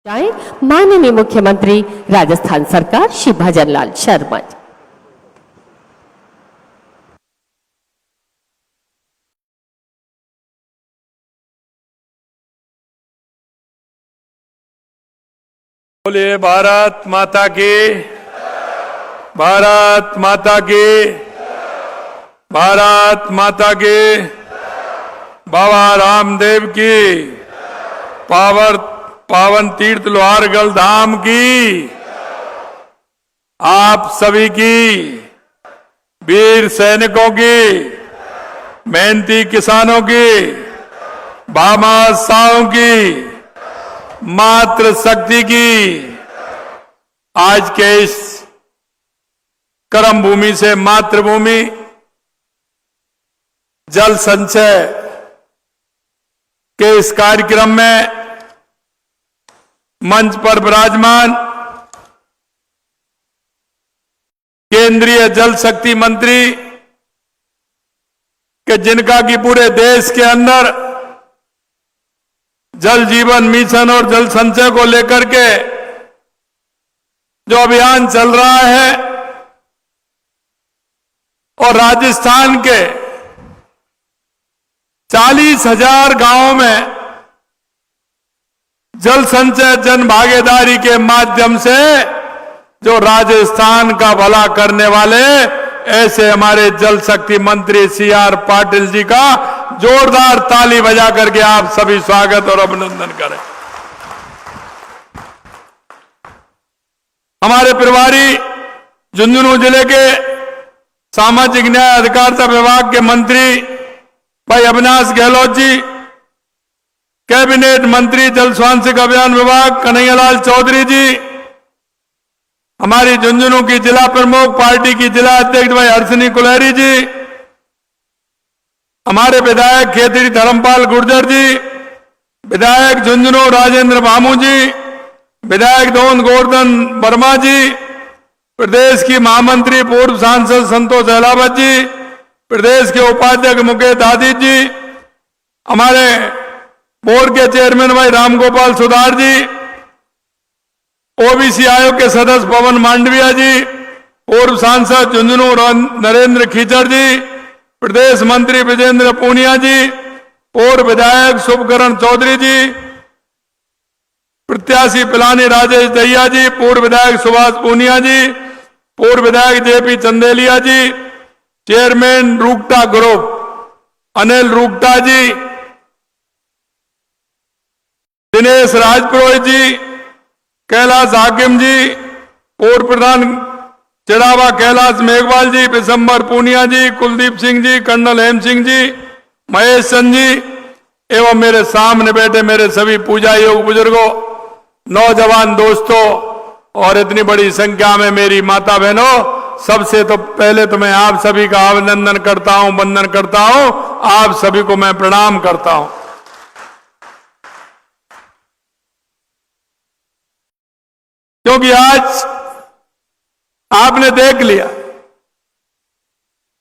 माननीय मुख्यमंत्री राजस्थान सरकार श्री भजनलाल शर्मा जी। बोलिए भारत माता की, भारत माता की, भारत माता की। बाबा रामदेव की पावन तीर्थ लोहारगढ़ धाम की, आप सभी की, वीर सैनिकों की, मेहनती किसानों की, भामाशाहों की, मातृ शक्ति की आज के इस कर्म भूमि से मातृभूमि जल संचय के इस कार्यक्रम में मंच पर विराजमान केंद्रीय जल शक्ति मंत्री के जिनका कि पूरे देश के अंदर जल जीवन मिशन और जल संचय को लेकर के जो अभियान चल रहा है और राजस्थान के 40,000 गांवों में जल संचय जन भागीदारी के माध्यम से जो राजस्थान का भला करने वाले ऐसे हमारे जल शक्ति मंत्री CR पाटिल जी का जोरदार ताली बजा करके आप सभी स्वागत और अभिनंदन करें। हमारे प्रभारी झुंझुनू जिले के सामाजिक न्याय अधिकारिता विभाग के मंत्री भाई अविनाश गहलोत जी, कैबिनेट मंत्री जल स्वास्थ्य अभियान विभाग कन्हैयालाल चौधरी जी, हमारी झुंझुनू की जिला प्रमुख पार्टी की जिला अध्यक्ष भाई हर्षिनी कुलहरी जी, हमारे विधायक खेतरी धर्मपाल गुर्जर जी, विधायक झुंझुनू राजेंद्र भामू जी, विधायक दोन गोवर्धन वर्मा जी, प्रदेश की महामंत्री पूर्व सांसद संतोष अहलावत जी, प्रदेश के उपाध्यक्ष मुकेश आदित्य जी, हमारे बोर्ड के चेयरमैन भाई रामगोपाल सुधार जी, ओबीसी आयोग के सदस्य पवन मांडविया जी, पूर्व सांसद झुंझुनू नरेंद्र खीचड़ जी, प्रदेश मंत्री विजेंद्र पूनिया जी, पूर्व विधायक शुभकरण चौधरी जी, प्रत्याशी पिलानी राजेश दहिया जी, पूर्व विधायक सुभाष पूनिया जी, पूर्व विधायक JP चंदेलिया जी, चेयरमैन रूकटा ग्रुप अनिल रूकटा जी, दिनेश राजपुरोहित जी, कैलाश हाकिम जी, पूर्व प्रधान चिड़ावा कैलाश मेघवाल जी, विशंबर पूनिया जी, कुलदीप सिंह जी, कर्नल हेम सिंह जी, महेश चंद जी एवं मेरे सामने बैठे मेरे सभी पूजा योग बुजुर्गों, नौजवान दोस्तों और इतनी बड़ी संख्या में मेरी माता बहनों, सबसे तो पहले तो मैं आप सभी का अभिनंदन करता हूं, वंदन करता हूं, आप सभी को मैं प्रणाम करता हूं। क्योंकि आज आपने देख लिया,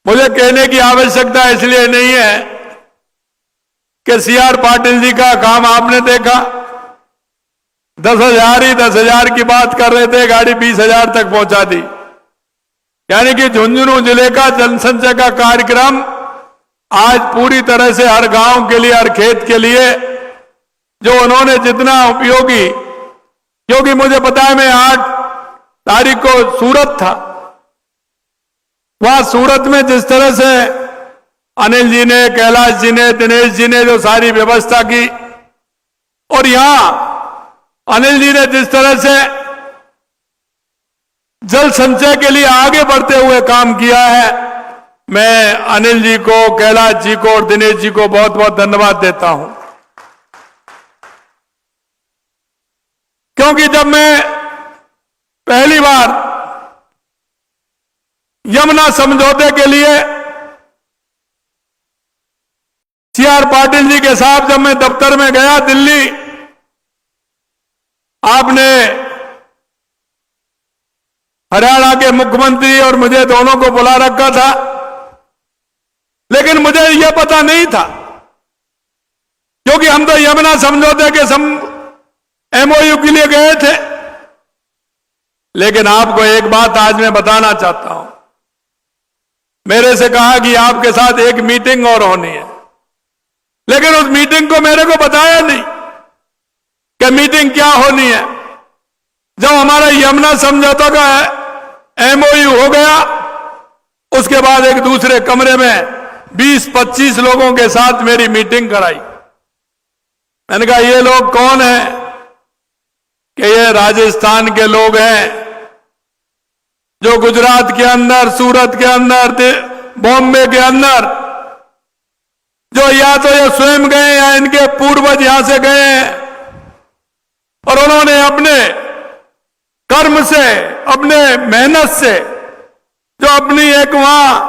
मुझे कहने की आवश्यकता इसलिए नहीं है कि CR पाटिल जी का काम आपने देखा, 10,000 ही 10,000 की बात कर रहे थे, गाड़ी 20,000 तक पहुंचा दी। यानी कि झुंझुनू जिले का जनसंचय का कार्यक्रम आज पूरी तरह से हर गांव के लिए, हर खेत के लिए जो उन्होंने जितना उपयोगी, क्योंकि मुझे पता है मैं 8 तारीख को सूरत था, वहां सूरत में जिस तरह से अनिल जी ने, कैलाश जी ने, दिनेश जी ने जो सारी व्यवस्था की और यहां अनिल जी ने जिस तरह से जल संचय के लिए आगे बढ़ते हुए काम किया है, मैं अनिल जी को, कैलाश जी को और दिनेश जी को बहुत बहुत धन्यवाद देता हूं। क्योंकि जब मैं पहली बार यमुना समझौते के लिए CR पाटिल जी के साथ जब मैं दफ्तर में गया दिल्ली, आपने हरियाणा के मुख्यमंत्री और मुझे दोनों को बुला रखा था, लेकिन मुझे यह पता नहीं था, क्योंकि हम तो यमुना समझौते के एमओयू के लिए गए थे। लेकिन आपको एक बात आज मैं बताना चाहता हूं, मेरे से कहा कि आपके साथ एक मीटिंग और होनी है, लेकिन उस मीटिंग को मेरे को बताया नहीं कि मीटिंग क्या होनी है। जब हमारा यमुना समझौता का एमओयू हो गया, उसके बाद एक दूसरे कमरे में 20-25 लोगों के साथ मेरी मीटिंग कराई। मैंने कहा ये लोग कौन हैं? कि ये राजस्थान के लोग हैं जो गुजरात के अंदर, सूरत के अंदर, बॉम्बे के अंदर, जो या तो ये स्वयं गए या इनके पूर्वज यहां से गए हैं, और उन्होंने अपने कर्म से, अपने मेहनत से जो अपनी एक वहां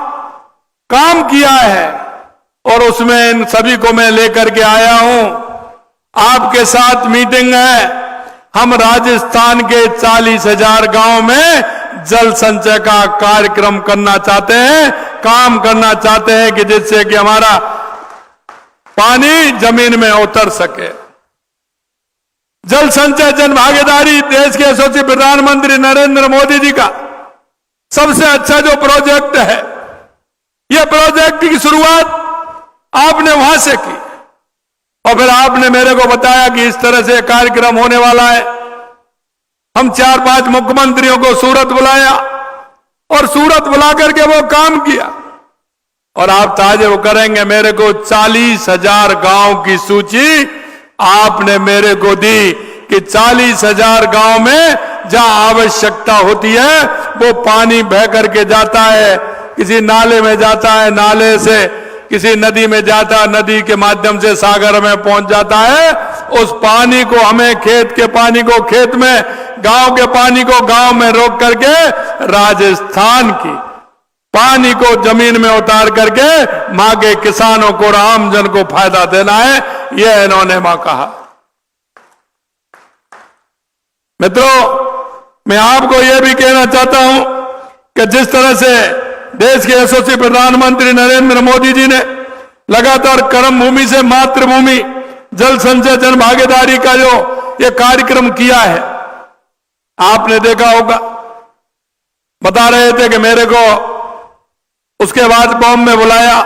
काम किया है, और उसमें इन सभी को मैं लेकर के आया हूं। आपके साथ मीटिंग है। हम राजस्थान के 40,000 गांव में जल संचय का कार्यक्रम करना चाहते हैं, काम करना चाहते हैं कि जिससे कि हमारा पानी जमीन में उतर सके। जल संचय जन भागीदारी देश के यशस्वी प्रधानमंत्री नरेंद्र मोदी जी का सबसे अच्छा जो प्रोजेक्ट है, यह प्रोजेक्ट की शुरुआत आपने वहां से की, और फिर आपने मेरे को बताया कि इस तरह से कार्यक्रम होने वाला है। हम 4-5 मुख्यमंत्रियों को सूरत बुलाया, और सूरत बुला करके वो काम किया। और आप ताजुब करेंगे, मेरे को 40,000 गांव की सूची आपने मेरे को दी कि 40,000 गांव में जहां आवश्यकता होती है वो पानी बह करके जाता है, किसी नाले में जाता है, नाले से किसी नदी में जाता है, नदी के माध्यम से सागर में पहुंच जाता है। उस पानी को हमें, खेत के पानी को खेत में, गांव के पानी को गांव में रोक करके राजस्थान की पानी को जमीन में उतार करके मां के किसानों को और आम जन को फायदा देना है, यह इन्होंने मां कहा। मित्रों, मैं आपको यह भी कहना चाहता हूं कि जिस तरह से देश के यशस्वी प्रधानमंत्री नरेंद्र मोदी जी ने लगातार कर्म भूमि से मातृभूमि जल संचय जन भागीदारी का जो ये कार्यक्रम किया है, आपने देखा होगा। बता रहे थे कि मेरे को उसके बाद बॉम्बे में बुलाया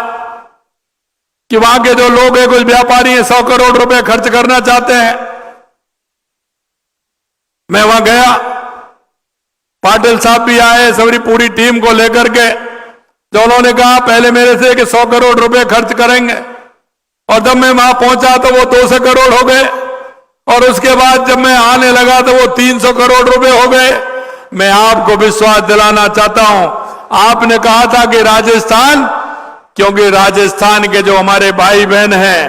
कि वहां के जो लोग हैं, कुछ व्यापारी हैं, 100 करोड़ रुपए खर्च करना चाहते हैं। मैं वहां गया, पाटिल साहब भी आए, सबरी पूरी टीम को लेकर के, जो उन्होंने कहा पहले मेरे से कि 100 करोड़ रुपए खर्च करेंगे, और जब मैं वहां पहुंचा तो वो 200 करोड़ हो गए, और उसके बाद जब मैं आने लगा तो वो 300 करोड़ रुपए हो गए। मैं आपको विश्वास दिलाना चाहता हूं, आपने कहा था कि राजस्थान, क्योंकि राजस्थान के जो हमारे भाई बहन हैं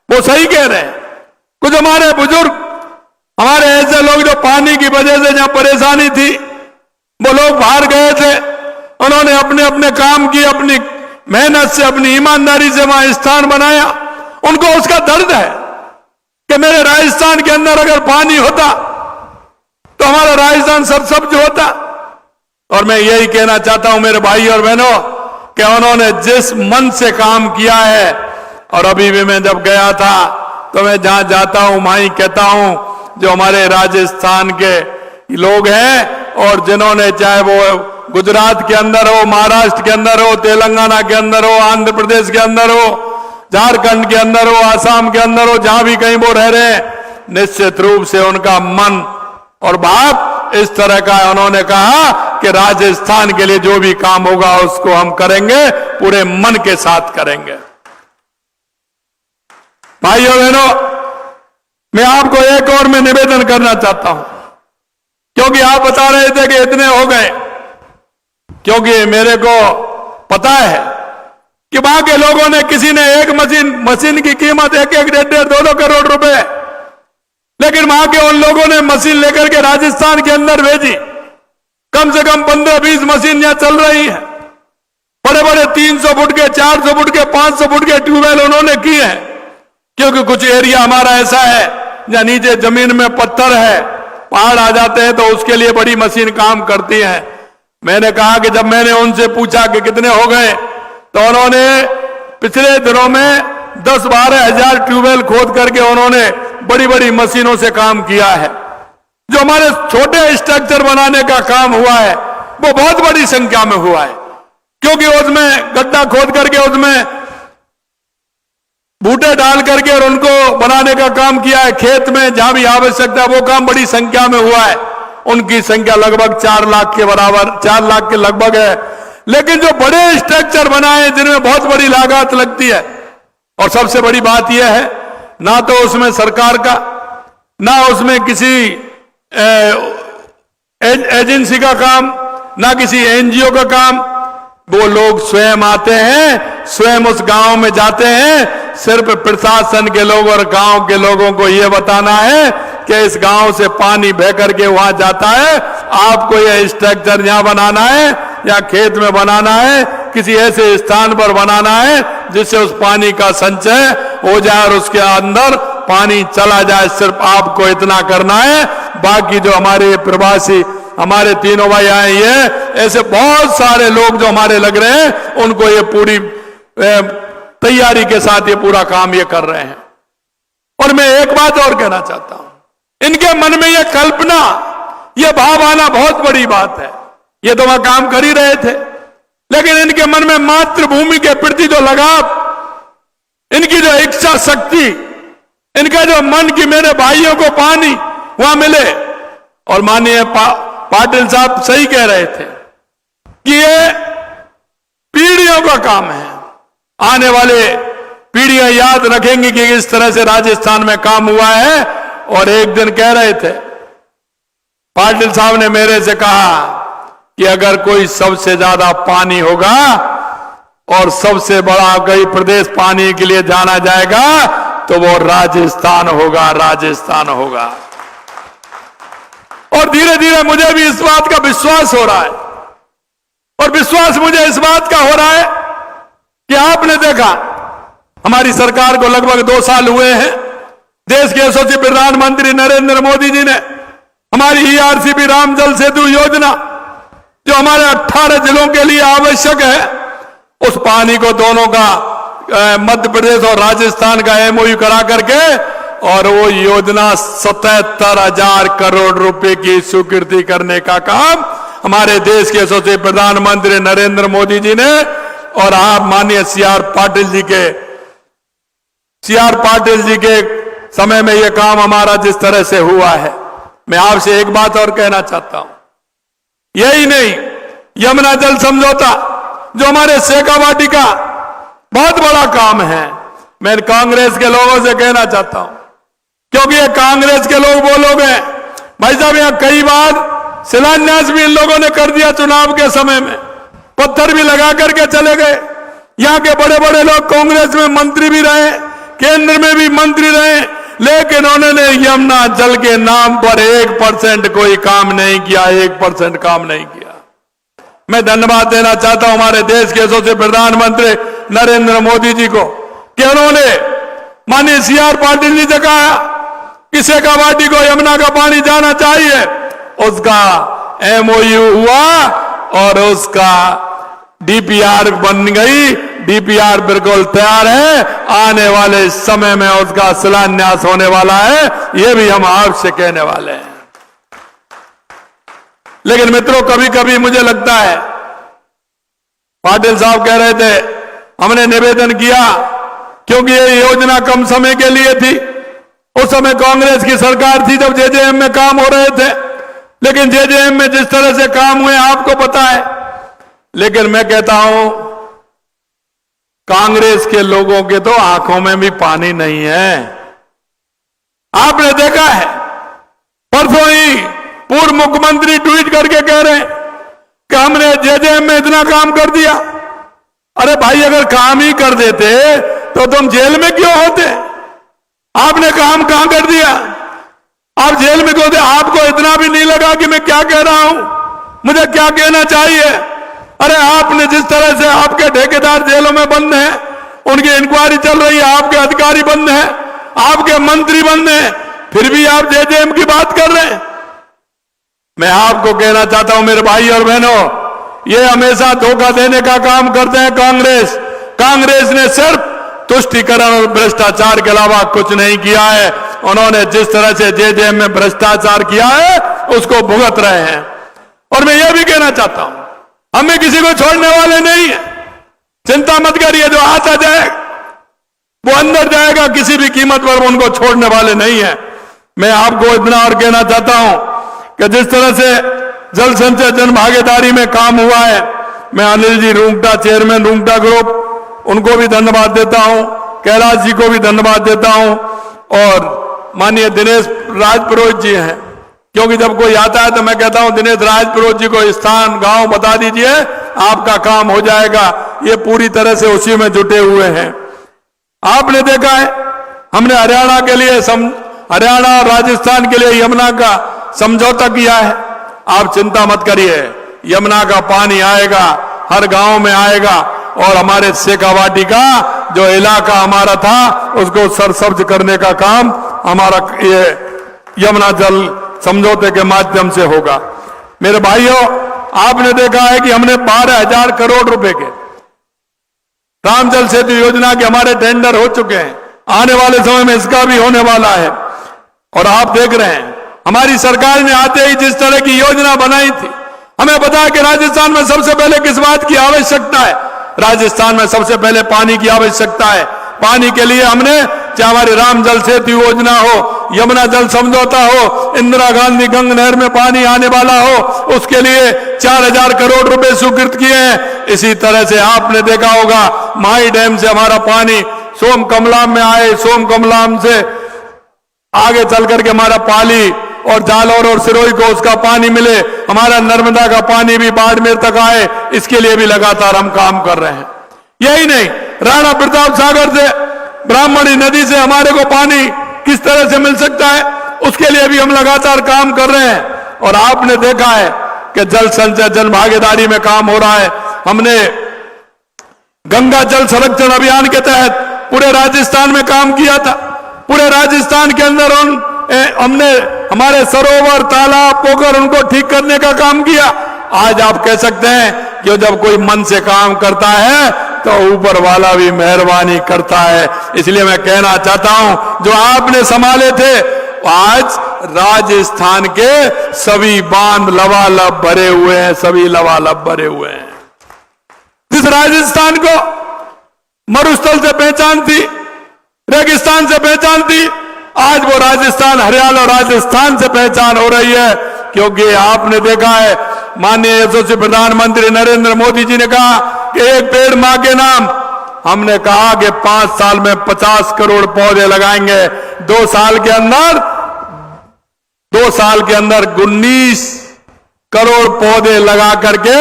वो सही कह रहे हैं। कुछ हमारे बुजुर्ग, हमारे ऐसे लोग जो पानी की वजह से जहां परेशानी थी, वो लोग बाहर गए थे, उन्होंने अपने अपने काम की, अपनी मेहनत से, अपनी ईमानदारी से वहां स्थान बनाया। उनको उसका दर्द है कि मेरे राजस्थान के अंदर अगर पानी होता तो हमारा राजस्थान सब जो होता। और मैं यही कहना चाहता हूं मेरे भाई और बहनों कि उन्होंने जिस मन से काम किया है, और अभी भी मैं जब गया था तो मैं जहां जाता हूं वहां ही कहता हूं, जो हमारे राजस्थान के लोग हैं और जिन्होंने, चाहे वो गुजरात के अंदर हो, महाराष्ट्र के अंदर हो, तेलंगाना के अंदर हो, आंध्र प्रदेश के अंदर हो, झारखंड के अंदर हो, आसाम के अंदर हो, जहां भी कहीं वो रह रहे हैं, निश्चित रूप से उनका मन और भाव इस तरह का है। उन्होंने कहा कि राजस्थान के लिए जो भी काम होगा उसको हम करेंगे, पूरे मन के साथ करेंगे। भाइयों बहनों, मैं आपको एक और मैं निवेदन करना चाहता हूं, क्योंकि आप बता रहे थे कि इतने हो गए, क्योंकि मेरे को पता है कि वहां के लोगों ने, किसी ने एक मशीन की कीमत 1-1, 1.5, 2-2 करोड़ रुपए, लेकिन वहां के उन लोगों ने मशीन लेकर के राजस्थान के अंदर भेजी। कम से कम 15-20 मशीन यहां चल रही है। बड़े बड़े 300 फुट के, 400 फुट के, 500 फुट के ट्यूबवेल उन्होंने किए हैं, क्योंकि कुछ एरिया हमारा ऐसा है जहां नीचे जमीन में पत्थर है, पहाड़ आ जाते हैं, तो उसके लिए बड़ी मशीन काम करती है। मैंने कहा कि जब मैंने उनसे पूछा कि कितने हो गए, तो उन्होंने पिछले दिनों में 10-12 हजार ट्यूबवेल खोद करके उन्होंने बड़ी बड़ी मशीनों से काम किया है। जो हमारे छोटे स्ट्रक्चर बनाने का काम हुआ है वो बहुत बड़ी संख्या में हुआ है, क्योंकि उसमें गड्ढा खोद करके उसमें बूटे डाल करके और उनको बनाने का काम किया है। खेत में जहां भी आवश्यकता है वो काम बड़ी संख्या में हुआ है। उनकी संख्या लगभग 4 लाख के बराबर, 4 लाख के लगभग है। लेकिन जो बड़े स्ट्रक्चर बनाए जिनमें बहुत बड़ी लागत लगती है, और सबसे बड़ी बात यह है ना तो उसमें सरकार का, ना उसमें किसी एजेंसी का काम, ना किसी एनजीओ का काम, वो लोग स्वयं आते हैं, स्वयं उस गांव में जाते हैं। सिर्फ प्रशासन के लोग और गांव के लोगों को यह बताना है कि इस गांव से पानी बह करके वहां जाता है, आपको यह स्ट्रक्चर यहां बनाना है या खेत में बनाना है, किसी ऐसे स्थान पर बनाना है जिससे उस पानी का संचय हो जाए और उसके अंदर पानी चला जाए। सिर्फ आपको इतना करना है। बाकी जो हमारे प्रवासी, हमारे तीनों भाई आए, ये ऐसे बहुत सारे लोग जो हमारे लग रहे हैं, उनको ये पूरी तैयारी के साथ ये पूरा काम ये कर रहे हैं। और मैं एक बात और कहना चाहता हूं, इनके मन में ये कल्पना, ये भाव आना बहुत बड़ी बात है। ये तो वहां काम कर ही रहे थे, लेकिन इनके मन में मातृभूमि के प्रति जो लगाव, इनकी जो इच्छा शक्ति, इनका जो मन कि मेरे भाइयों को पानी वहां मिले। और माननीय पाटिल साहब सही कह रहे थे कि ये पीढ़ियों का काम है। आने वाले पीढ़ियां याद रखेंगी कि इस तरह से राजस्थान में काम हुआ है। और एक दिन कह रहे थे पाटिल साहब ने मेरे से कहा कि अगर कोई सबसे ज्यादा पानी होगा और सबसे बड़ा कोई प्रदेश पानी के लिए जाना जाएगा तो वो राजस्थान होगा, राजस्थान होगा। और धीरे धीरे मुझे भी इस बात का विश्वास हो रहा है, और विश्वास मुझे इस बात का हो रहा है कि आपने देखा हमारी सरकार को लगभग 2 साल हुए हैं। देश के यशस्वी प्रधानमंत्री नरेंद्र मोदी जी ने हमारी ERCP राम जल सेतु योजना, जो हमारे 18 जिलों के लिए आवश्यक है, उस पानी को दोनों का मध्य प्रदेश और राजस्थान का MOU करा करके, और वो योजना 77,000 करोड़ रुपए की स्वीकृति करने का काम हमारे देश के यशस्वी प्रधानमंत्री नरेंद्र मोदी जी ने और आप माननीय CR पाटिल जी के समय में यह काम हमारा जिस तरह से हुआ है। मैं आपसे एक बात और कहना चाहता हूं, यही नहीं, यमुना जल समझौता जो हमारे शेखावाटी का बहुत बड़ा काम है, मैं कांग्रेस के लोगों से कहना चाहता हूं, क्योंकि ये कांग्रेस के लोग वो लोग हैं, भाई साहब यहां कई बार शिलान्यास भी इन लोगों ने कर दिया, चुनाव के समय में पत्थर भी लगा करके चले गए। यहां के बड़े बड़े लोग कांग्रेस में मंत्री भी रहे, केंद्र में भी मंत्री रहे, लेकिन उन्होंने यमुना जल के नाम पर 1% कोई काम नहीं किया, 1% काम नहीं किया। मैं धन्यवाद देना चाहता हूं हमारे देश के यशस्वी प्रधानमंत्री नरेंद्र मोदी जी को कि उन्होंने माननीय CR पाटिल जी से कहा कि शेखावाटी को यमुना का पानी जाना चाहिए, उसका MOU हुआ और उसका DPR बन गई। DPR बिल्कुल तैयार है, आने वाले समय में उसका शिलान्यास होने वाला है, यह भी हम आपसे कहने वाले हैं। लेकिन मित्रों, कभी कभी मुझे लगता है, पाटिल साहब कह रहे थे हमने निवेदन किया क्योंकि ये योजना कम समय के लिए थी। उस समय कांग्रेस की सरकार थी जब JJM में काम हो रहे थे, लेकिन JJM में जिस तरह से काम हुए आपको पता है। लेकिन मैं कहता हूं, कांग्रेस के लोगों के तो आंखों में भी पानी नहीं है। आपने देखा है, परसों ही पूर्व मुख्यमंत्री ट्वीट करके कह रहे हैं कि हमने JJM में इतना काम कर दिया। अरे भाई, अगर काम ही कर देते तो तुम जेल में क्यों होते? आपने काम कहां कर दिया? आप जेल में क्यों थे? आपको इतना भी नहीं लगा कि मैं क्या कह रहा हूं, मुझे क्या कहना चाहिए? अरे आपने जिस तरह से आपके ठेकेदार जेलों में बंद हैं, उनकी इंक्वायरी चल रही है, आपके अधिकारी बंद हैं, आपके मंत्री बंद हैं, फिर भी आप JJM की बात कर रहे हैं। मैं आपको कहना चाहता हूं मेरे भाई और बहनों, ये हमेशा धोखा देने का काम करते हैं कांग्रेस। कांग्रेस ने सिर्फ तुष्टीकरण और भ्रष्टाचार के अलावा कुछ नहीं किया है। उन्होंने जिस तरह से जेजेएम में भ्रष्टाचार किया है उसको भुगत रहे हैं। और मैं यह भी कहना चाहता हूं, हमें किसी को छोड़ने वाले नहीं है। चिंता मत करिए, जो आता जाए वो अंदर जाएगा, किसी भी कीमत पर उनको छोड़ने वाले नहीं है। मैं आपको इतना और कहना चाहता हूं कि जिस तरह से जल संचय जन भागीदारी में काम हुआ है, मैं अनिल जी रूंगटा, चेयरमैन रूंगटा ग्रुप, उनको भी धन्यवाद देता हूं, कैलाश जी को भी धन्यवाद देता हूं, और माननीय दिनेश राजपुरोहित जी हैं, क्योंकि जब कोई आता है तो मैं कहता हूं दिनेश राजपुरोहित जी को स्थान गांव बता दीजिए, आपका काम हो जाएगा। ये पूरी तरह से उसी में जुटे हुए हैं। आपने देखा है, हमने हरियाणा के लिए हरियाणा और राजस्थान के लिए यमुना का समझौता किया है। आप चिंता मत करिए, यमुना का पानी आएगा, हर गांव में आएगा, और हमारे शेखावाटी का जो इलाका हमारा था उसको सरसब्ज करने का काम हमारा ये यमुना जल समझौते के माध्यम से होगा। मेरे भाइयों, आपने देखा है कि हमने 12,000 करोड़ रुपए के राम जल सेतु योजना के हमारे टेंडर हो चुके हैं। आने वाले समय में इसका भी होने वाला है। और आप देख रहे हैं, हमारी सरकार ने आते ही जिस तरह की योजना बनाई थी, हमें पता है कि राजस्थान में सबसे पहले किस बात की आवश्यकता है। राजस्थान में सबसे पहले पानी की आवश्यकता है। पानी के लिए हमने, चाहे हमारी राम जल सेतु योजना हो, यमुना जल समझौता हो, इंदिरा गांधी गंग नहर में पानी आने वाला हो, उसके लिए 4,000 करोड़ रुपए स्वीकृत किए हैं। इसी तरह से आपने देखा होगा, माई डैम से हमारा पानी सोम कमलाम में आए, सोम कमलाम से आगे चल करके हमारा पाली और जालौर और सिरोही को उसका पानी मिले, हमारा नर्मदा का पानी भी बाड़मेर तक आए, इसके लिए भी लगातार हम काम कर रहे हैं। यही नहीं, राणा प्रताप सागर से, ब्राह्मणी नदी से हमारे को पानी किस तरह से मिल सकता है, उसके लिए भी हम लगातार काम कर रहे हैं। और आपने देखा है कि जल संचय जन भागीदारी में काम हो रहा है। हमने गंगा जल संरक्षण अभियान के तहत पूरे राजस्थान में काम किया था। पूरे राजस्थान के अंदर हमने हमारे सरोवर, तालाब, पोखर, उनको ठीक करने का काम किया। आज आप कह सकते हैं कि जब कोई मन से काम करता है तो ऊपर वाला भी मेहरबानी करता है। इसलिए मैं कहना चाहता हूं, जो आपने संभाले थे, आज राजस्थान के सभी बांध लबालब भरे हुए हैं, सभी लबालब भरे हुए हैं। जिस राजस्थान को मरुस्थल से पहचान थी, रेगिस्तान से पहचान थी, आज वो राजस्थान, हरियाणा और राजस्थान से पहचान हो रही है। क्योंकि आपने देखा है, माननीय यशस्वी प्रधानमंत्री नरेंद्र मोदी जी ने कहा कि एक पेड़ मां के नाम। हमने कहा कि 5 साल में 50 करोड़ पौधे लगाएंगे। 2 साल के अंदर 19 करोड़ पौधे लगा करके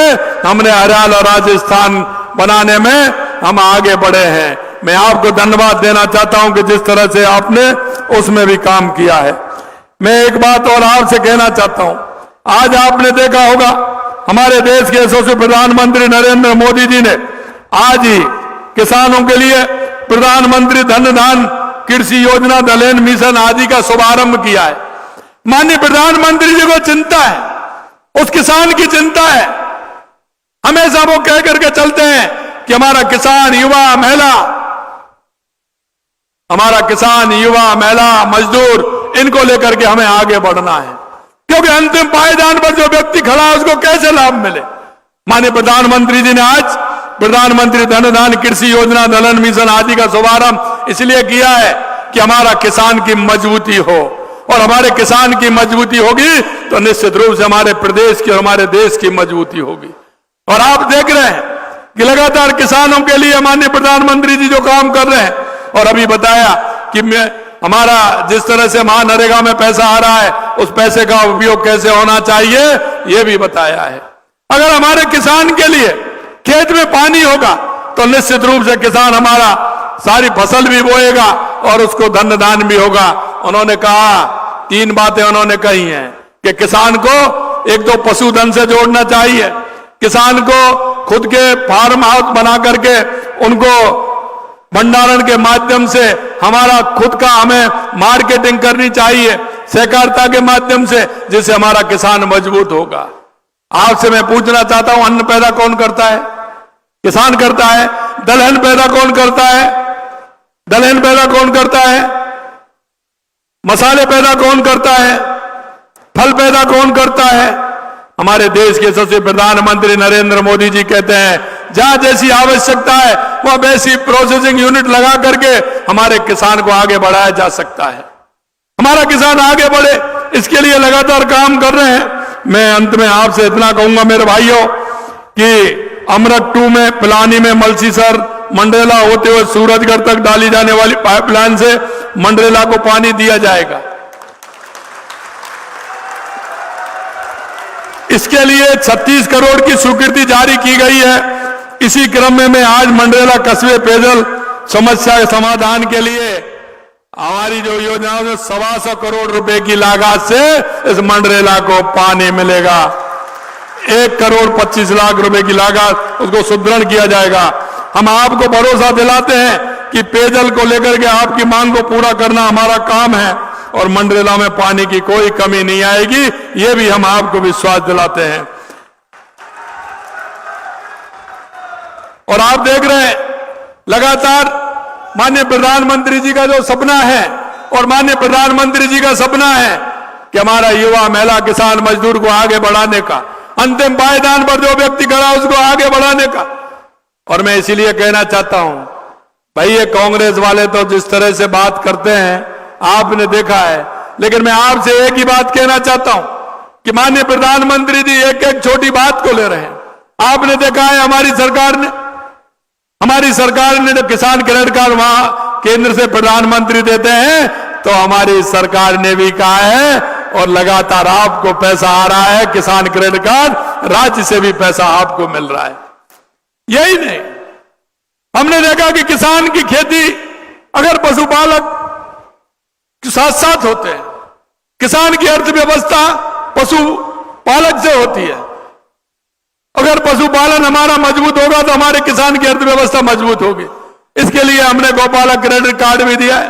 हमने हरियाणा और राजस्थान बनाने में हम आगे बढ़े हैं। मैं आपको धन्यवाद देना चाहता हूं कि जिस तरह से आपने उसमें भी काम किया है। मैं एक बात और आपसे कहना चाहता हूं, आज आपने देखा होगा, हमारे देश के यशस्वी प्रधानमंत्री नरेंद्र मोदी जी ने आज ही किसानों के लिए प्रधानमंत्री धन धान कृषि योजना, दलहन मिशन आदि का शुभारंभ किया है। माननीय प्रधानमंत्री जी को चिंता है, उस किसान की चिंता है। हमेशा वो कह करके चलते हैं कि हमारा किसान, युवा, महिला, मजदूर, इनको लेकर के हमें आगे बढ़ना है। क्योंकि अंतिम पायदान पर जो व्यक्ति खड़ा है उसको कैसे लाभ मिले। माननीय प्रधानमंत्री जी ने आज प्रधानमंत्री धन धान कृषि योजना, दलहन मिशन आदि का शुभारंभ इसलिए किया है कि हमारा किसान की मजबूती हो, और हमारे किसान की मजबूती होगी तो निश्चित रूप से हमारे प्रदेश की और हमारे देश की मजबूती होगी। और आप देख रहे हैं कि लगातार किसानों के लिए माननीय प्रधानमंत्री जी जो काम कर रहे हैं, और अभी बताया कि हमारा जिस तरह से महानरेगा में पैसा आ रहा है, उस पैसे का उपयोग कैसे होना चाहिए, यह भी बताया है। अगर हमारे किसान के लिए खेत में पानी होगा तो निश्चित रूप से किसान हमारा सारी फसल भी बोएगा और उसको धन धान भी होगा। उन्होंने कहा, 3 बातें उन्होंने कही हैं कि किसान को एक तो पशुधन से जोड़ना चाहिए, किसान को खुद के फार्म हाउस बना करके उनको भंडारण के माध्यम से हमारा खुद का हमें मार्केटिंग करनी चाहिए, सहकारिता के माध्यम से, जिससे हमारा किसान मजबूत होगा। आपसे मैं पूछना चाहता हूं, अन्न पैदा कौन करता है? किसान करता है। दलहन पैदा कौन करता है? दलहन पैदा कौन करता है? मसाले पैदा कौन करता है? फल पैदा कौन करता है? हमारे देश के सबसे प्रधानमंत्री नरेंद्र मोदी जी कहते हैं जहां जैसी आवश्यकता है वहां वैसी प्रोसेसिंग यूनिट लगा करके हमारे किसान को आगे बढ़ाया जा सकता है। हमारा किसान आगे बढ़े, इसके लिए लगातार काम कर रहे हैं। मैं अंत में आपसे इतना कहूंगा मेरे भाइयों कि अमृत 2 में पिलानी में मलसीसर मंडरेला होते हुए सूरजगढ़ तक डाली जाने वाली पाइपलाइन से मंडरेला को पानी दिया जाएगा। इसके लिए 36 करोड़ की स्वीकृति जारी की गई है। इसी क्रम में मैं आज मंडरेला कस्बे पेयजल समस्या के समाधान के लिए हमारी जो योजनाओं में 125 करोड़ रुपए की लागत से इस मंडरेला को पानी मिलेगा। 1 करोड़ 25 लाख रुपए की लागत उसको सुदृढ़ किया जाएगा। हम आपको भरोसा दिलाते हैं कि पेयजल को लेकर के आपकी मांग को पूरा करना हमारा काम है और मंडरेला में पानी की कोई कमी नहीं आएगी, ये भी हम आपको विश्वास दिलाते हैं। और आप देख रहे हैं लगातार माननीय प्रधानमंत्री जी का जो सपना है और माननीय प्रधानमंत्री जी का सपना है कि हमारा युवा, महिला, किसान, मजदूर को आगे बढ़ाने का, अंतिम पायदान पर जो व्यक्ति खड़ा उसको आगे बढ़ाने का। और मैं इसीलिए कहना चाहता हूं भाई, ये कांग्रेस वाले तो जिस तरह से बात करते हैं आपने देखा है, लेकिन मैं आपसे एक ही बात कहना चाहता हूं कि माननीय प्रधानमंत्री जी एक एक छोटी बात को ले रहे हैं। आपने देखा है हमारी सरकार ने जब किसान क्रेडिट कार्ड वहां केंद्र से प्रधानमंत्री देते हैं तो हमारी सरकार ने भी कहा है और लगातार आपको पैसा आ रहा है, किसान क्रेडिट कार्ड राज्य से भी पैसा आपको मिल रहा है। यही नहीं, हमने देखा कि किसान की खेती अगर पशुपालक साथ साथ होते हैं, किसान की अर्थव्यवस्था पशुपालक से होती है। अगर पशुपालन हमारा मजबूत होगा तो हमारे किसान की अर्थव्यवस्था मजबूत होगी। इसके लिए हमने गौपालक क्रेडिट कार्ड भी दिया है।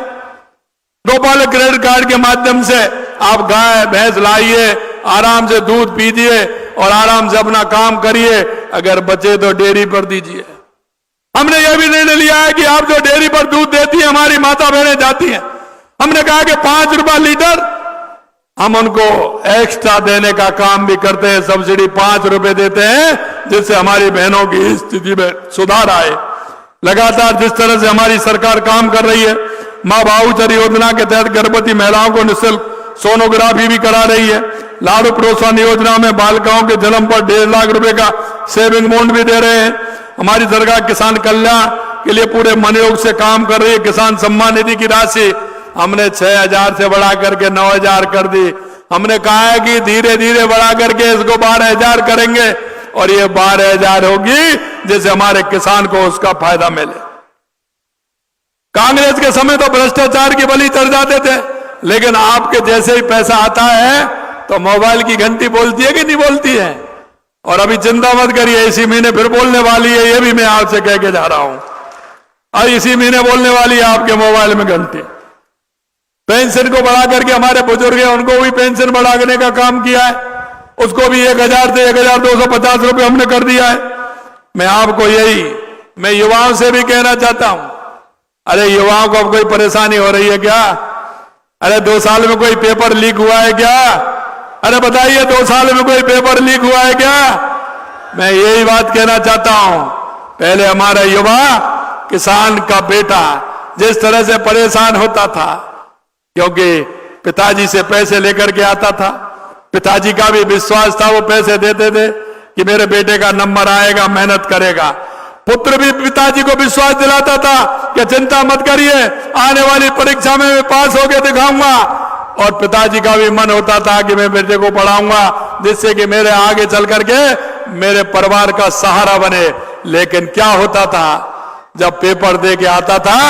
गौपालक क्रेडिट कार्ड के माध्यम से आप गाय भैंस लाइए, आराम से दूध पीजिए और आराम से अपना काम करिए, अगर बचे तो डेयरी पर दीजिए। हमने यह भी निर्णय लिया है कि आप जो डेयरी पर दूध देती है हमारी माता बहनें जाती हैं, हमने कहा कि 5 रुपया लीटर हम उनको एक्स्ट्रा देने का काम भी करते हैं। सब्सिडी 5 रुपए देते हैं जिससे हमारी बहनों की स्थिति में सुधार आए। लगातार जिस तरह से हमारी सरकार काम कर रही है, मां भाऊचर योजना के तहत गर्भवती महिलाओं को निःशुल्क सोनोग्राफी भी करा रही है। लाडू प्रोत्साहन योजना में बालिकाओं के जन्म पर 1.5 लाख रुपए का सेविंग बॉन्ड भी दे रहे हैं। हमारी सरकार किसान कल्याण के लिए पूरे मनोयोग से काम कर रही है। किसान सम्मान निधि की राशि हमने 6,000 से बढ़ा करके 9,000 कर दी। हमने कहा है कि धीरे धीरे बढ़ा करके इसको 12,000 करेंगे और ये 12,000 होगी जिससे हमारे किसान को उसका फायदा मिले। कांग्रेस के समय तो भ्रष्टाचार की बलि चढ़ जाते थे, लेकिन आपके जैसे ही पैसा आता है तो मोबाइल की घंटी बोलती है कि नहीं बोलती है। और अभी चिंता मत करिए, इसी महीने फिर बोलने वाली है, ये भी मैं आपसे कह के जा रहा हूं। और इसी महीने बोलने वाली है आपके मोबाइल में घंटी। पेंशन को बढ़ा करके हमारे बुजुर्ग हैं उनको भी पेंशन बढ़ाने का काम किया है, उसको भी 1,000 से 1,250 रुपए हमने कर दिया है। मैं युवाओं से भी कहना चाहता हूं, अरे युवाओं को अब कोई परेशानी हो रही है क्या? अरे 2 साल में कोई पेपर लीक हुआ है क्या? अरे बताइए 2 साल में कोई पेपर लीक हुआ है क्या? मैं यही बात कहना चाहता हूं, पहले हमारा युवा किसान का बेटा जिस तरह से परेशान होता था क्योंकि पिताजी से पैसे लेकर के आता था, पिताजी का भी विश्वास था, वो पैसे देते थे कि मेरे बेटे का नंबर आएगा, मेहनत करेगा। पुत्र भी पिताजी को विश्वास दिलाता था कि चिंता मत करिए, आने वाली परीक्षा में मैं पास होकर दिखाऊंगा। और पिताजी का भी मन होता था कि मैं बेटे को पढ़ाऊंगा जिससे कि मेरे आगे चल करके मेरे परिवार का सहारा बने। लेकिन क्या होता था, जब पेपर दे के आता था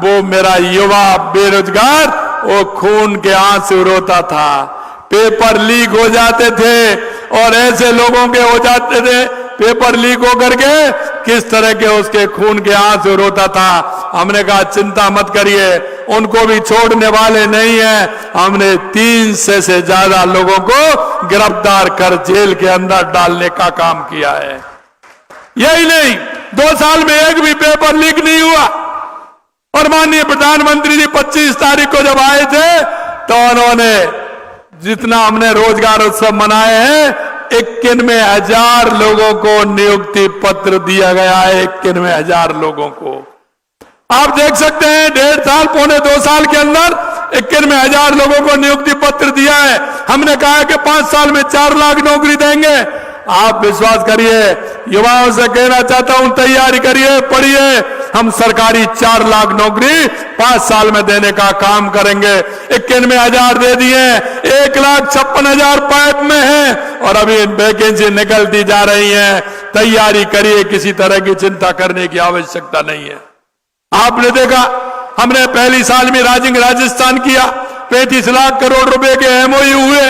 वो मेरा युवा बेरोजगार वो खून के आंसू रोता था। पेपर लीक हो जाते थे और ऐसे लोगों के हो जाते थे पेपर लीक होकर के किस तरह के उसके खून के आंसू रोता था। हमने कहा चिंता मत करिए, उनको भी छोड़ने वाले नहीं है। हमने 300 से ज्यादा लोगों को गिरफ्तार कर जेल के अंदर डालने का काम किया है। यही नहीं, 2 साल में एक भी पेपर लीक नहीं हुआ। और माननीय प्रधानमंत्री जी 25 तारीख को जब आए थे तो उन्होंने जितना हमने रोजगार उत्सव मनाए हैं 91,000 लोगों को नियुक्ति पत्र दिया गया है। 91,000 लोगों को आप देख सकते हैं 1.5 साल पौने 2 साल के अंदर 91,000 लोगों को नियुक्ति पत्र दिया है। हमने कहा कि 5 साल में 4 लाख नौकरी देंगे। आप विश्वास करिए, युवाओं से कहना चाहता हूं तैयारी करिए, पढ़िए, हम सरकारी 4 लाख नौकरी 5 साल में देने का काम करेंगे। 91,000 दे दिए, 1,56,000 पाइप में है और अभी वैकेंसी निकलती जा रही है। तैयारी करिए, किसी तरह की चिंता करने की आवश्यकता नहीं है। आपने देखा हमने पहली साल में राजस्थान किया, 35 लाख करोड़ रुपए के एमओयू हुए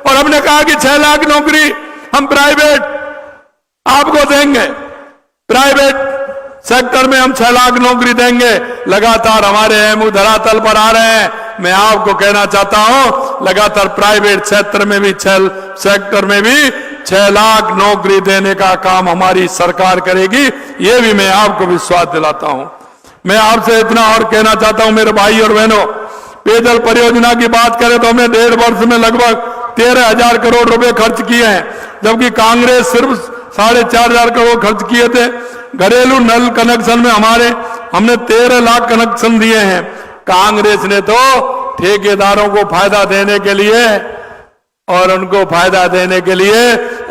और हमने कहा कि 6 लाख नौकरी हम प्राइवेट आपको देंगे, प्राइवेट सेक्टर में हम 6 लाख नौकरी देंगे। लगातार हमारे एमओयू धरातल पर आ रहे हैं। मैं आपको कहना चाहता हूं लगातार प्राइवेट सेक्टर में भी 6 लाख नौकरी देने का काम हमारी सरकार करेगी, ये भी मैं आपको विश्वास दिलाता हूं। मैं आपसे इतना और कहना चाहता हूं मेरे भाई और बहनों, पेयजल परियोजना की बात करें तो हमने 1.5 वर्ष में लगभग 13,000 करोड़ रुपए खर्च किए हैं, जबकि कांग्रेस सिर्फ 4,500 करोड़ खर्च किए थे। घरेलू नल कनेक्शन में हमने 13 लाख कनेक्शन दिए हैं। कांग्रेस ने तो ठेकेदारों को फायदा देने के लिए और उनको फायदा देने के लिए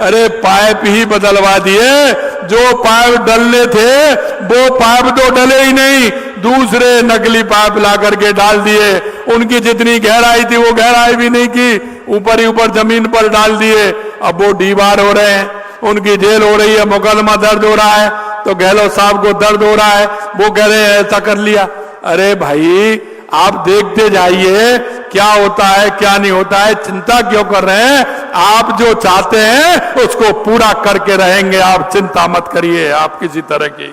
अरे पाइप ही बदलवा दिए। जो पाइप डलने थे वो पाइप तो डले ही नहीं, दूसरे नकली पाइप ला करके डाल दिए। उनकी जितनी गहराई थी वो गहराई भी नहीं की, ऊपर ही ऊपर जमीन पर डाल दिए। अब वो दीवार हो रहे हैं, उनकी जेल हो रही है, मुकदमा दर्ज हो रहा है, तो गहलोत साहब को दर्द हो रहा है, वो कह रहे हैं ऐसा कर लिया। अरे भाई आप देखते जाइए क्या होता है क्या नहीं होता है, चिंता क्यों कर रहे हैं? आप जो चाहते हैं उसको पूरा करके रहेंगे, आप चिंता मत करिए आप किसी तरह की।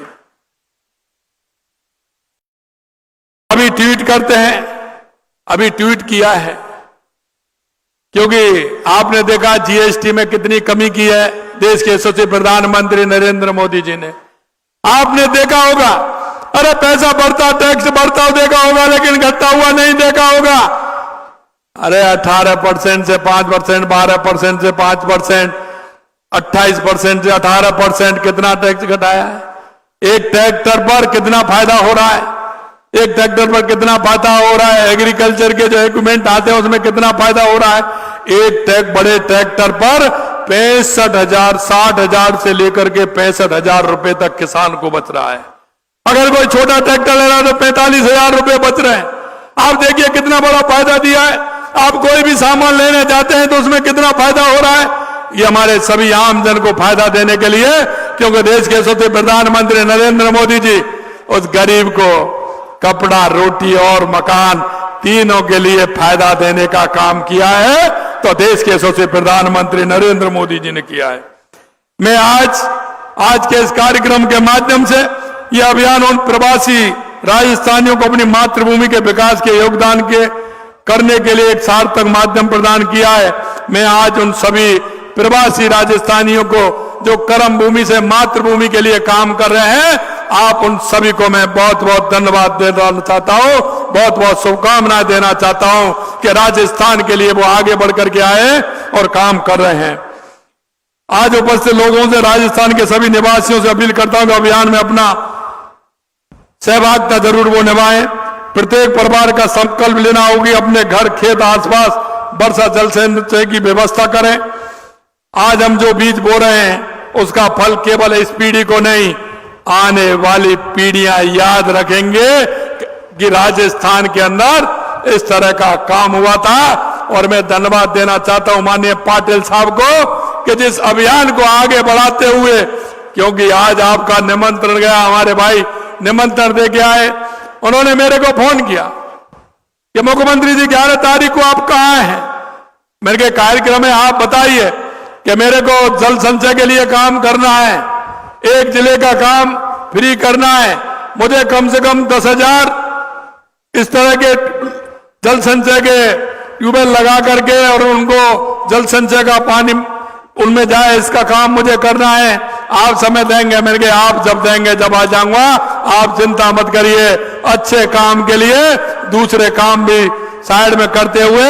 अभी ट्वीट करते हैं, अभी ट्वीट किया है क्योंकि आपने देखा जीएसटी में कितनी कमी की है देश के यशस्वी प्रधानमंत्री नरेंद्र मोदी जी ने। आपने देखा होगा, अरे पैसा बढ़ता, टैक्स बढ़ता देखा होगा, लेकिन घटता हुआ नहीं देखा होगा। अरे 18% से 5%, 12% से 5%, 28% से 18% कितना टैक्स घटाया है। एक ट्रैक्टर पर कितना फायदा हो रहा है, एक ट्रैक्टर पर कितना फायदा हो रहा है। एग्रीकल्चर के जो इक्विपमेंट आते हैं उसमें कितना फायदा हो रहा है। एक बड़े ट्रैक्टर पर 65,000, 60,000 से लेकर के 65,000 रुपए तक किसान को बच रहा है। अगर कोई छोटा ट्रैक्टर ले रहा है तो 45,000 रुपए बच रहे हैं। आप देखिए कितना बड़ा फायदा दिया है। आप कोई भी सामान लेने जाते हैं तो उसमें कितना फायदा हो रहा है। ये हमारे सभी आम जन को फायदा देने के लिए, क्योंकि देश के यशस्वी प्रधानमंत्री नरेंद्र मोदी जी उस गरीब को कपड़ा, रोटी और मकान तीनों के लिए फायदा देने का काम किया है, तो देश के यशस्वी प्रधानमंत्री नरेंद्र मोदी जी ने किया है। मैं आज के इस कार्यक्रम के माध्यम से यह अभियान उन प्रवासी राजस्थानियों को अपनी मातृभूमि के विकास के योगदान के करने के लिए एक सार्थक माध्यम प्रदान किया है। मैं आज उन सभी प्रवासी राजस्थानियों को जो कर्म भूमि से मातृभूमि के लिए काम कर रहे हैं, आप उन सभी को मैं बहुत बहुत धन्यवाद देना चाहता हूं, बहुत बहुत शुभकामनाएं देना चाहता हूं कि राजस्थान के लिए वो आगे बढ़ करके आए और काम कर रहे हैं। आज उपस्थित लोगों से, राजस्थान के सभी निवासियों से अपील करता हूं कि अभियान में अपना सहभागिता जरूर वो निभाएं। प्रत्येक परिवार का संकल्प लेना होगी, अपने घर, खेत, आसपास वर्षा जल संचय की व्यवस्था करें। आज हम जो बीज बो रहे हैं उसका फल केवल इस पीढ़ी को नहीं, आने वाली पीढ़ियां याद रखेंगे कि राजस्थान के अंदर इस तरह का काम हुआ था। और मैं धन्यवाद देना चाहता हूं माननीय पाटिल साहब को कि जिस अभियान को आगे बढ़ाते हुए, क्योंकि आज आपका निमंत्रण गया, हमारे भाई निमंत्रण दे के आए, उन्होंने मेरे को फोन किया कि मुख्यमंत्री जी 11 तारीख को आप कहां हैं। मेरे के कार्यक्रम है, आप बताइए कि मेरे को जल संचय के लिए काम करना है, एक जिले का काम फ्री करना है, मुझे कम से कम 10,000 इस तरह के जल संचय के ट्यूबवेल लगा करके और उनको जल संचय का पानी उनमें जाए, इसका काम मुझे करना है। आप समय देंगे? मैंने कहा आप जब देंगे जब आ जाऊंगा, आप चिंता मत करिए। अच्छे काम के लिए दूसरे काम भी साइड में करते हुए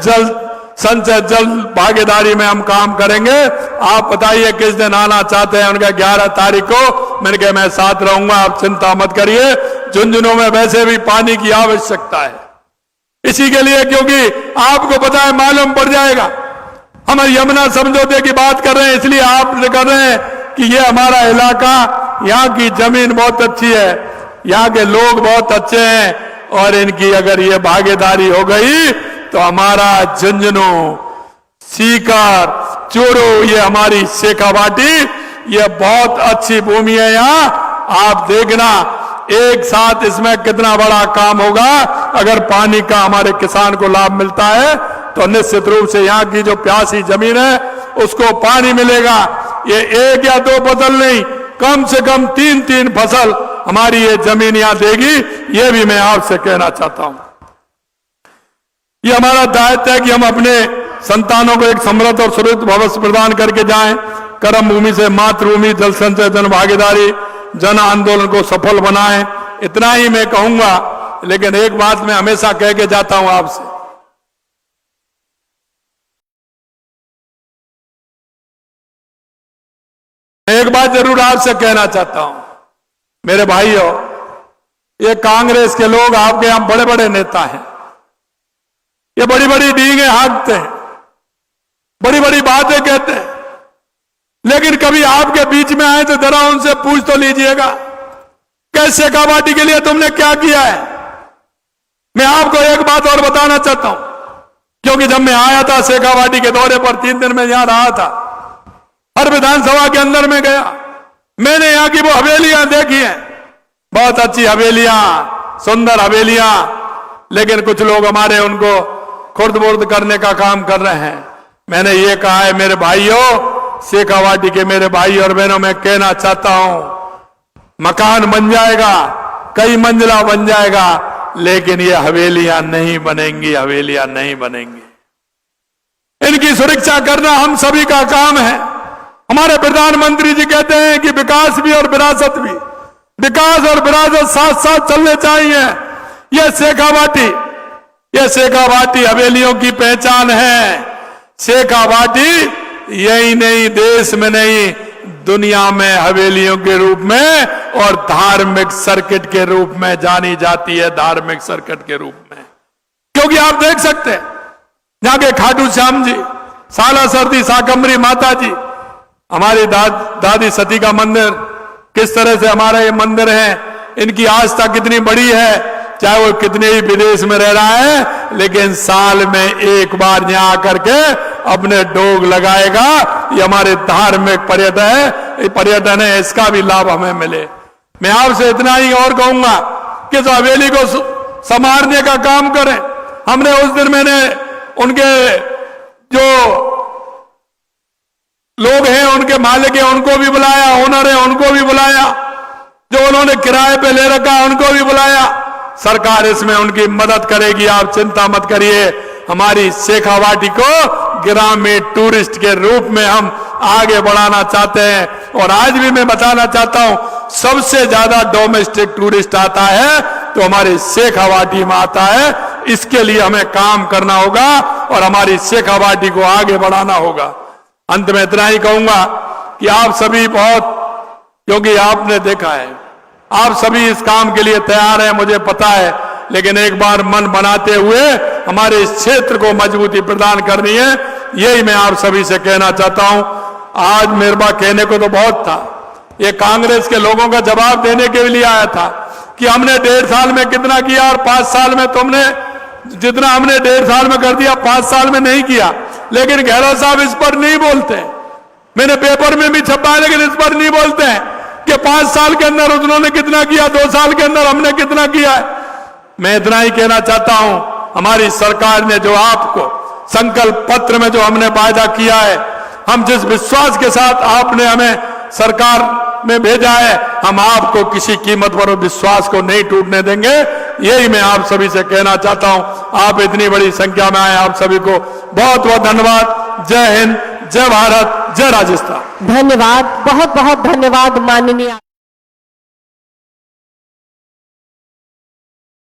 जल्द संचय जल्द भागीदारी में हम काम करेंगे। आप बताइए किस दिन आना चाहते हैं? उनका 11 तारीख को। मैंने कहा मैं साथ रहूंगा, आप चिंता मत करिए। झुंझुनू में वैसे भी पानी की आवश्यकता है, इसी के लिए, क्योंकि आपको पता है, मालूम पड़ जाएगा। हम यमुना समझौते की बात कर रहे हैं, इसलिए आप कर रहे हैं कि ये हमारा इलाका, यहाँ की जमीन बहुत अच्छी है, यहाँ के लोग बहुत अच्छे हैं, और इनकी अगर ये भागीदारी हो गई तो हमारा झुंझुनू, सीकर, चूरू, ये हमारी शेखावाटी, ये बहुत अच्छी भूमि है। यहाँ आप देखना एक साथ इसमें कितना बड़ा काम होगा। अगर पानी का हमारे किसान को लाभ मिलता है तो निश्चित रूप से यहाँ की जो प्यासी जमीन है उसको पानी मिलेगा। ये 1 या 2 फसल नहीं, कम से कम 3-3 फसल हमारी ये जमीन यहाँ देगी। ये भी मैं आपसे कहना चाहता हूं। ये हमारा दायित्व है कि हम अपने संतानों को एक समृद्ध और सुरक्षित भविष्य प्रदान करके जाएं। कर्म भूमि से मातृभूमि, जल संचय, जन भागीदारी, जन आंदोलन को सफल बनाएं। इतना ही मैं कहूंगा, लेकिन एक बात मैं हमेशा कह के जाता हूं आपसे, एक बात जरूर आपसे कहना चाहता हूं, मेरे भाइयों, ये कांग्रेस के लोग आपके यहां बड़े बड़े नेता हैं, ये बड़ी बड़ी डींगे हाँकते हैं, बड़ी बड़ी बातें कहते हैं, लेकिन कभी आपके बीच में आए तो जरा उनसे पूछ तो लीजिएगा, कैसे शेखावाटी के लिए तुमने क्या किया है? मैं आपको एक बात और बताना चाहता हूं, क्योंकि जब मैं आया था शेखावाटी के दौरे पर, 3 दिन में यहां रहा था, हर विधानसभा के अंदर में गया, मैंने यहां की वो हवेलियां देखी हैं, बहुत अच्छी हवेलियां, सुंदर हवेलियां, लेकिन कुछ लोग हमारे उनको खुर्द-बुर्द करने का काम कर रहे हैं। मैंने ये कहा है मेरे भाइयों, शेखावाटी के मेरे भाई और बहनों, मैं कहना चाहता हूं, मकान बन जाएगा, कई मंजिला बन जाएगा, लेकिन ये हवेलियां नहीं बनेंगी, हवेलियां नहीं बनेंगी। इनकी सुरक्षा करना हम सभी का काम है। हमारे प्रधानमंत्री जी कहते हैं कि विकास भी और विरासत भी, विकास और विरासत साथ साथ चलने चाहिए। यह शेखावाटी हवेलियों की पहचान है। शेखावाटी यही नहीं, देश में नहीं, दुनिया में हवेलियों के रूप में और धार्मिक सर्किट के रूप में जानी जाती है, धार्मिक सर्किट के रूप में। क्योंकि आप देख सकते हैं यहां के खाटू श्याम जी, सालासरदी शाकंभरी माता जी, हमारी दादी सती का मंदिर, किस तरह से हमारा ये मंदिर है, इनकी आस्था कितनी बड़ी है। चाहे वो कितने ही विदेश में रह रहा है, लेकिन साल में एक बार यहां आकर के अपने डोग लगाएगा। ये हमारे धार्मिक पर्यटन है, इसका भी लाभ हमें मिले। मैं आपसे इतना ही और कहूंगा कि इस हवेली को संवारने का काम करें। हमने उस दिन, मैंने उनके जो लोग हैं, उनके मालिक हैं, उनको भी बुलाया, ओनर है उनको भी बुलाया, जो उन्होंने किराए पे ले रखा है उनको भी बुलाया। सरकार इसमें उनकी मदद करेगी, आप चिंता मत करिए। हमारी शेखावाटी को ग्रामीण टूरिस्ट के रूप में हम आगे बढ़ाना चाहते हैं। और आज भी मैं बताना चाहता हूं, सबसे ज्यादा डोमेस्टिक टूरिस्ट आता है तो हमारी शेखावाटी में आता है। इसके लिए हमें काम करना होगा और हमारी शेखावाटी को आगे बढ़ाना होगा। अंत में इतना ही कहूंगा कि आप सभी बहुत, क्योंकि आपने देखा है, आप सभी इस काम के लिए तैयार हैं, मुझे पता है, लेकिन एक बार मन बनाते हुए हमारे इस क्षेत्र को मजबूती प्रदान करनी है। यही मैं आप सभी से कहना चाहता हूं। आज मेरे पास कहने को तो बहुत था, ये कांग्रेस के लोगों का जवाब देने के लिए आया था कि हमने 1.5 साल में कितना किया और 5 साल में तुमने जितना हमने 1.5 साल में कर दिया 5 साल में नहीं किया। लेकिन गहलोत साहब इस पर नहीं बोलते, मैंने पेपर में भी छपा है, लेकिन इस पर नहीं बोलते हैं कि 5 साल के अंदर उन्होंने कितना किया, 2 साल के अंदर हमने कितना किया है। मैं इतना ही कहना चाहता हूं, हमारी सरकार ने जो आपको संकल्प पत्र में जो हमने वायदा किया है, हम जिस विश्वास के साथ आपने हमें सरकार में भेजा है, हम आपको किसी कीमत पर विश्वास को नहीं टूटने देंगे। यही मैं आप सभी से कहना चाहता हूं। आप इतनी बड़ी संख्या में आए, आप सभी को बहुत बहुत धन्यवाद। जय हिंद, जय भारत, जय राजस्थान। धन्यवाद, बहुत बहुत धन्यवाद माननीय